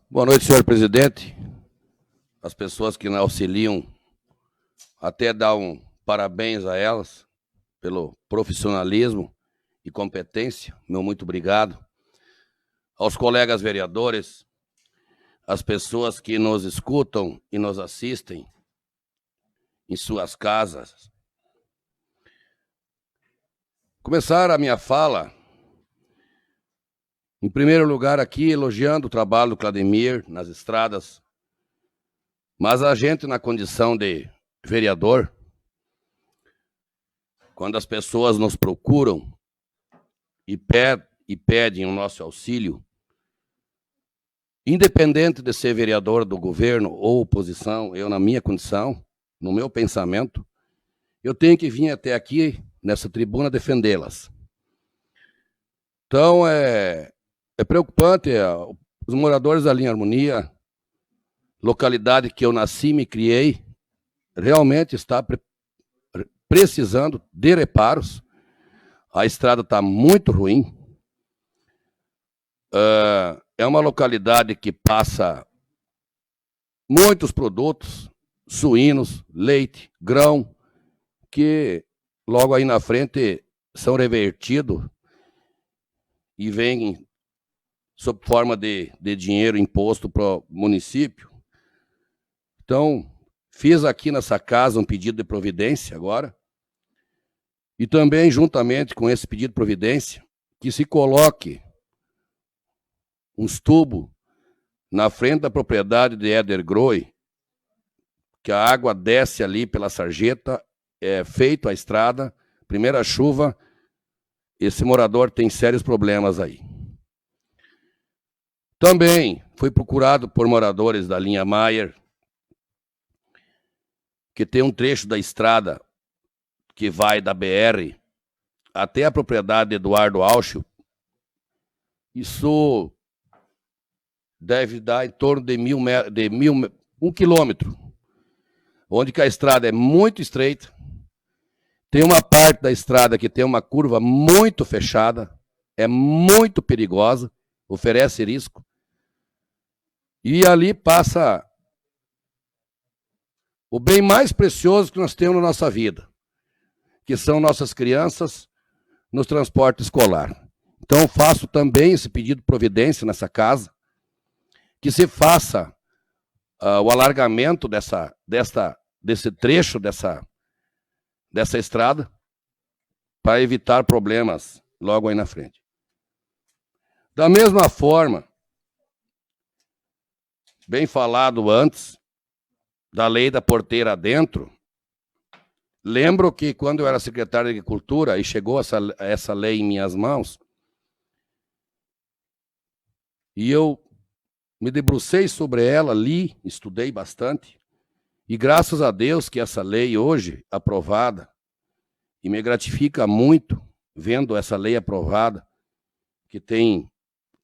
Boa noite, senhor presidente. As pessoas que nos auxiliam, até dar um parabéns a elas pelo profissionalismo e competência. Meu muito obrigado. Aos colegas vereadores, às pessoas que nos escutam e nos assistem em suas casas. Começar a minha fala, em primeiro lugar aqui, elogiando o trabalho do Claudemir nas estradas, mas a gente na condição de vereador, quando as pessoas nos procuram e pedem o nosso auxílio, independente de ser vereador do governo ou oposição, eu na minha condição, no meu pensamento, eu tenho que vir até aqui, nessa tribuna, defendê-las. Então, é preocupante, os moradores da linha Harmonia, localidade que eu nasci e me criei, realmente está precisando de reparos. A estrada está muito ruim. É uma localidade que passa muitos produtos, suínos, leite, grão, que logo aí na frente são revertidos e vêm sob forma de dinheiro imposto para o município. Então, fiz aqui nessa casa um pedido de providência agora, e também, juntamente com esse pedido de providência, que se coloque uns tubos na frente da propriedade de Éder Groi, que a água desce ali pela sarjeta, é feito a estrada, primeira chuva, esse morador tem sérios problemas aí. Também fui procurado por moradores da linha Maier, que tem um trecho da estrada que vai da BR até a propriedade de Eduardo Alchio. Isso deve dar em torno de 1 quilômetro, onde que a estrada é muito estreita. Tem uma parte da estrada que tem uma curva muito fechada, é muito perigosa, oferece risco. E ali passa o bem mais precioso que nós temos na nossa vida, que são nossas crianças no transporte escolar. Então, faço também esse pedido de providência nessa casa, que se faça o alargamento desse trecho dessa estrada, para evitar problemas logo aí na frente. Da mesma forma, bem falado antes, da lei da porteira dentro, lembro que quando eu era secretário de Agricultura e chegou essa lei em minhas mãos, e eu me debrucei sobre ela, li, estudei bastante, e graças a Deus que essa lei hoje aprovada, e me gratifica muito vendo essa lei aprovada, que tem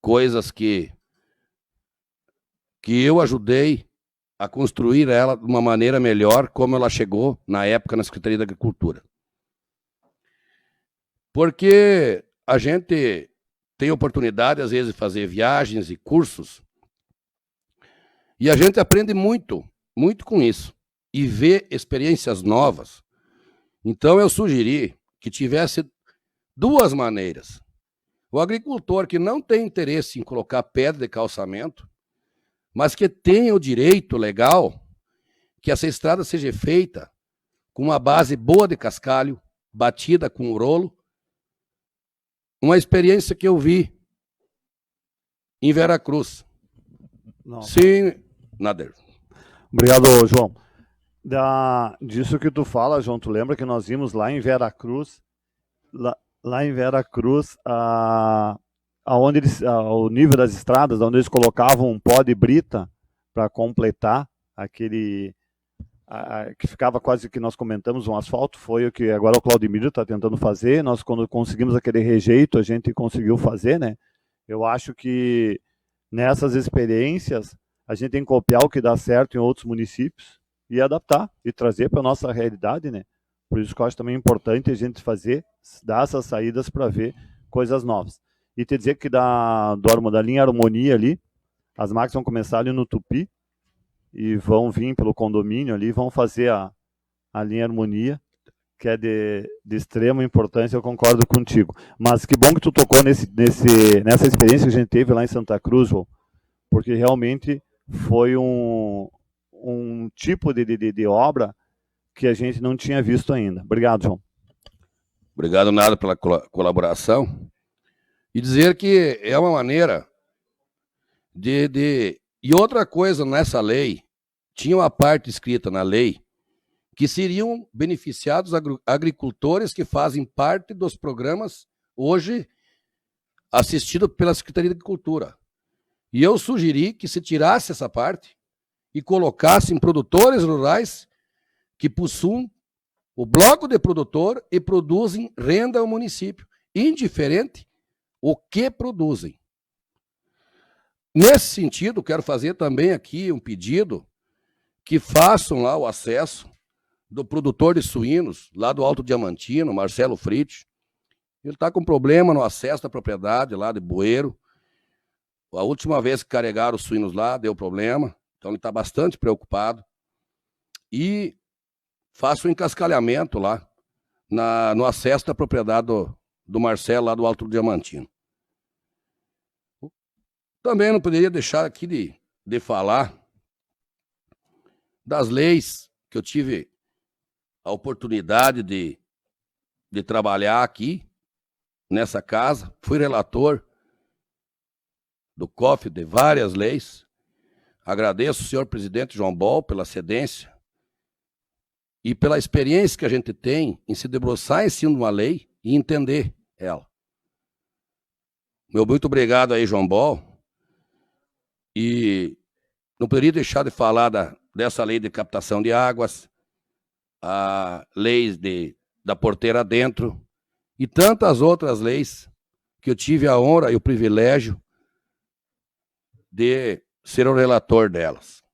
coisas que eu ajudei a construir ela de uma maneira melhor, como ela chegou na época na Secretaria da Agricultura. Porque a gente tem oportunidade, às vezes, de fazer viagens e cursos, e a gente aprende muito, muito com isso, e vê experiências novas. Então, eu sugeri que tivesse duas maneiras. O agricultor que não tem interesse em colocar pedra de calçamento, mas que tenha o direito legal que essa estrada seja feita com uma base boa de cascalho, batida com rolo. Uma experiência que eu vi em Veracruz. Não. Sim, Nader. Obrigado, João. Disso que tu fala, João, tu lembra que nós vimos lá em Veracruz, lá em Veracruz, aonde o nível das estradas, onde eles colocavam um pó de brita para completar aquele que ficava quase que nós comentamos um asfalto, foi o que agora o Claudemir está tentando fazer. Nós, quando conseguimos aquele rejeito, a gente conseguiu fazer, né? Eu acho que nessas experiências a gente tem que copiar o que dá certo em outros municípios e adaptar e trazer para a nossa realidade, né? Por isso que eu acho também importante a gente dar essas saídas para ver coisas novas. E te dizer que da linha Harmonia ali, as máquinas vão começar ali no Tupi e vão vir pelo condomínio ali, vão fazer a linha Harmonia, que é de extrema importância, eu concordo contigo. Mas que bom que tu tocou nessa experiência que a gente teve lá em Santa Cruz, João, porque realmente foi um tipo de obra que a gente não tinha visto ainda. Obrigado, João. Obrigado, Nada, pela colaboração. E dizer que é uma maneira E outra coisa, nessa lei, tinha uma parte escrita na lei que seriam beneficiados agricultores que fazem parte dos programas hoje assistidos pela Secretaria de Agricultura. E eu sugeri que se tirasse essa parte e colocassem produtores rurais que possuem o bloco de produtor e produzem renda ao município, indiferente o que produzem. Nesse sentido, quero fazer também aqui um pedido que façam lá o acesso do produtor de suínos, lá do Alto Diamantino, Marcelo Fritz. Ele está com problema no acesso da propriedade lá de Bueiro. A última vez que carregaram os suínos lá, deu problema. Então ele está bastante preocupado. E faça o encascalhamento lá no acesso da propriedade do Marcelo, lá do Alto Diamantino. Também não poderia deixar aqui de falar das leis que eu tive a oportunidade de trabalhar aqui, nessa casa. Fui relator do COF de várias leis. Agradeço ao senhor presidente João Bol pela cedência e pela experiência que a gente tem em se debruçar em cima de uma lei e entender ela. Meu muito obrigado aí, João Bol. E não poderia deixar de falar dessa lei de captação de águas, a lei da porteira dentro e tantas outras leis que eu tive a honra e o privilégio de ser o relator delas.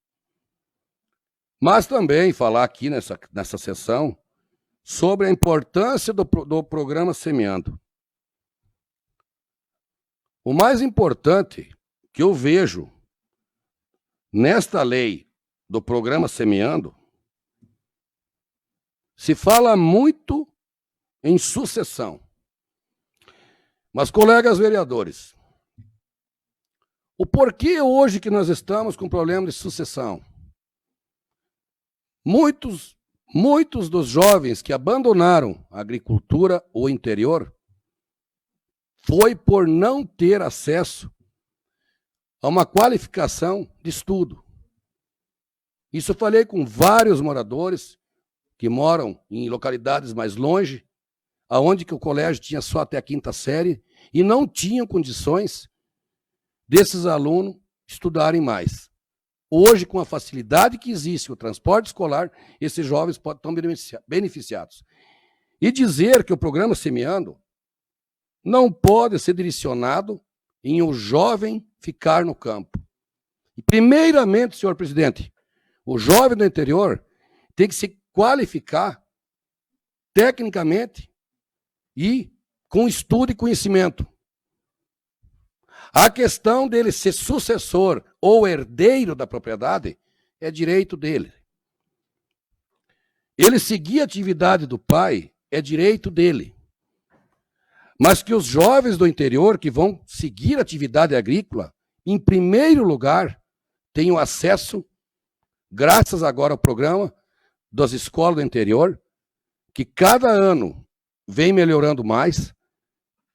Mas também falar aqui nessa sessão sobre a importância do programa Semeando. O mais importante que eu vejo nesta lei do programa Semeando, se fala muito em sucessão. Mas, colegas vereadores, o porquê hoje que nós estamos com problema de sucessão? Muitos dos jovens que abandonaram a agricultura ou interior foi por não ter acesso a uma qualificação de estudo. Isso eu falei com vários moradores que moram em localidades mais longe, aonde que o colégio tinha só até a 5ª série e não tinham condições desses alunos estudarem mais. Hoje, com a facilidade que existe, o transporte escolar, esses jovens estão beneficiados. E dizer que o programa Semeando não pode ser direcionado em o jovem ficar no campo. E, primeiramente, senhor presidente, o jovem do interior tem que se qualificar tecnicamente e com estudo e conhecimento. A questão dele ser sucessor ou herdeiro da propriedade é direito dele. Ele seguir a atividade do pai é direito dele. Mas que os jovens do interior que vão seguir a atividade agrícola, em primeiro lugar, tenham acesso, graças agora ao programa das escolas do interior, que cada ano vem melhorando mais.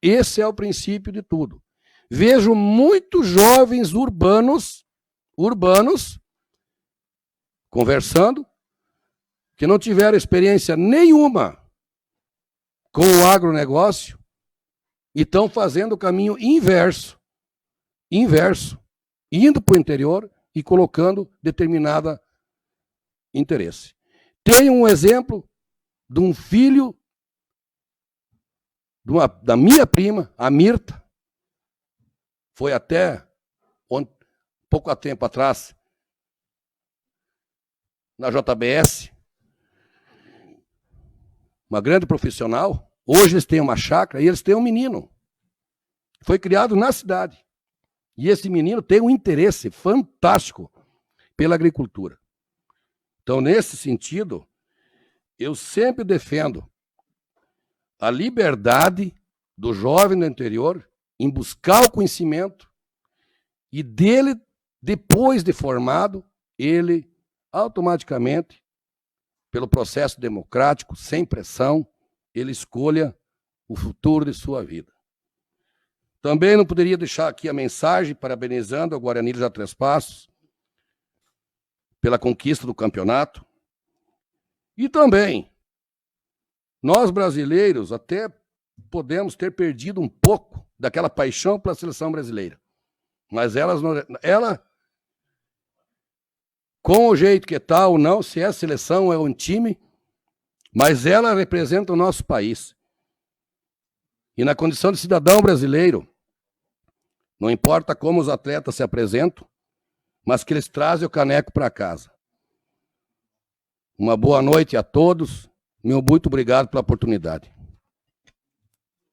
Esse é o princípio de tudo. Vejo muitos jovens urbanos conversando, que não tiveram experiência nenhuma com o agronegócio e estão fazendo o caminho inverso, indo para o interior e colocando determinada interesse. Tenho um exemplo de um filho da minha prima, a Mirta, foi até pouco tempo atrás na JBS, uma grande profissional. Hoje eles têm uma chácara e eles têm um menino. Foi criado na cidade. E esse menino tem um interesse fantástico pela agricultura. Então, nesse sentido, eu sempre defendo a liberdade do jovem do interior em buscar o conhecimento e dele, depois de formado, ele automaticamente, pelo processo democrático, sem pressão, ele escolha o futuro de sua vida. Também não poderia deixar aqui a mensagem parabenizando a Guarani dos Três Passos pela conquista do campeonato. E também, nós brasileiros até podemos ter perdido um pouco daquela paixão pela seleção brasileira. Mas ela, com o jeito que está ou não, se é seleção ou é um time, mas ela representa o nosso país. E na condição de cidadão brasileiro, não importa como os atletas se apresentam, mas que eles trazem o caneco para casa. Uma boa noite a todos. Meu muito obrigado pela oportunidade.